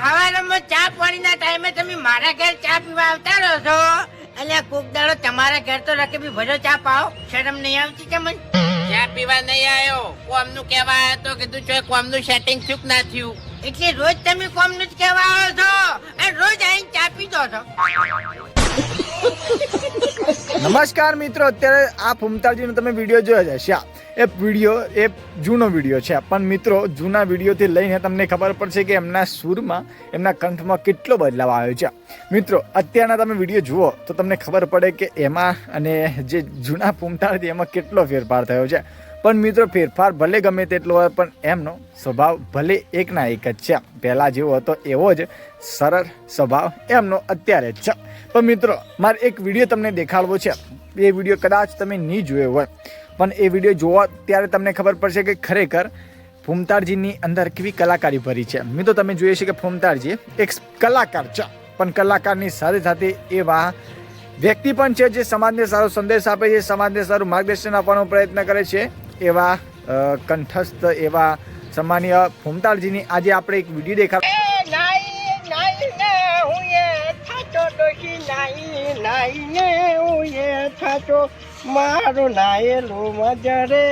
હવારમાં ચા પાણીના ટાઈમે તમે મારા ઘર ચા પીવા આવતા રહો છો, એટલે કોક દાડો તમારા ઘર તો રકેબી ભજો ચા પાવ, શરમ નહીં આવતી તમને? ચા પીવા નહીં આવ્યો, કોમનું કહેવા આવ્યો તો કીધું છો કોમનું સેટિંગ થયું કે ના થયું. એટલે રોજ તમે કોમનું જ કહેવા આવો છો અને રોજ આવીને ચા પીધો છો. નમસ્કાર મિત્રો, અત્યારે આ ફૂમતાજીનો તમે વિડીયો જોયો હશે. એ વિડીયો એ જૂનો વિડીયો છે, પણ મિત્રો જૂના વિડીયોથી લઈને તમને ખબર પડશે કે એમના સૂરમાં, એમના કંઠમાં કેટલો બદલાવ આવ્યો છે. મિત્રો અત્યારના તમે વિડીયો જુઓ તો તમને ખબર પડે કે એમાં અને જે જૂના ફૂમતાજી એમાં કેટલો ફેરફાર થયો છે. પણ મિત્રો ફેરફાર ભલે ગમે તેટલો હોય, પણ એમનો સ્વભાવ ભલે એકના એક જ છે. પહેલાં જેવો હતો એવો જ સરળ સ્વભાવ એમનો અત્યારે જ છે. પણ મિત્રો મારે એક વિડીયો તમને દેખાડવો છે. એ વિડીયો કદાચ તમે નહીં જોયો હોય, પણ એ વિડીયો જોવા ત્યારે તમને ખબર પડશે કે ખરેખર ફૂમતાજીની અંદર કેવી કલાકારી ભરી છે. મિત્રો તમે જોઈએ છે કે ફૂમતાજી એક કલાકાર છે, પણ કલાકારની સાથે સાથે એવા વ્યક્તિ પણ છે જે સમાજને સારો સંદેશ આપે છે, સમાજને સારું માર્ગદર્શન આપવાનો પ્રયત્ન કરે છે. એવા કંઠસ્થ એવા સામાન્ય ફૂમતાજીની આજે આપણે એક વિડીયો દેખાડ. મારું નાયેલું મજરે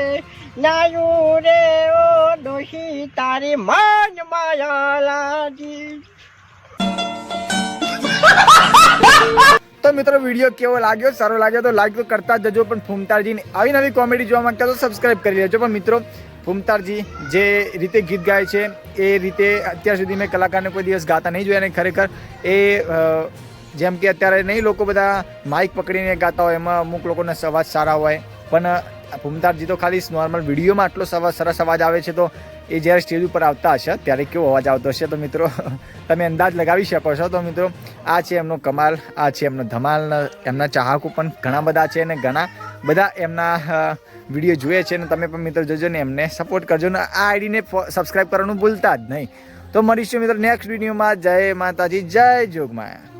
નાયું રે ઓ ડોશી તારી મન માયા લાગી. તો મિત્રો વિડીયો કેવો લાગ્યો? સારો લાગ્યો તો લાઈક તો કરતા જ જજો. પણ ફૂમતાજીની આવી નવી કોમેડી જોવા માંગતા તો સબસ્ક્રાઈબ કરી લેજો. પણ મિત્રો ફૂમતાજી જે રીતે ગીત ગાય છે એ રીતે અત્યાર સુધી મેં કલાકારને કોઈ દિવસ ગાતા નહીં જોયા. અને ખરેખર એ જેમ કે અત્યારે નહીં લોકો બધા માઇક પકડીને ગાતા હોય, એમાં અમુક લોકોના અવાજ સારા હોય, પણ ફૂમતાજી તો ખાલી નોર્મલ વિડીયોમાં આટલો સરસ અવાજ આવે છે. તો એ જ્યારે સ્ટેજ ઉપર આવતા હશે ત્યારે કેવો અવાજ આવતો હશે તો મિત્રો તમે અંદાજ લગાવી શકો છો. તો મિત્રો આ છે એમનો કમાલ, આ છે એમનો ધમાલ. એમના ચાહકો પણ ઘણા બધા છે અને ઘણા બધા એમના વિડીયો જોઈએ છે. અને તમે પણ મિત્રો જોજો ને એમને સપોર્ટ કરજો ને આ આઈડીને સબસ્ક્રાઈબ કરવાનું ભૂલતા જ નહીં. તો મળીશું મિત્રો નેક્સ્ટ વિડીયોમાં. જય માતાજી, જય જોગમાયા.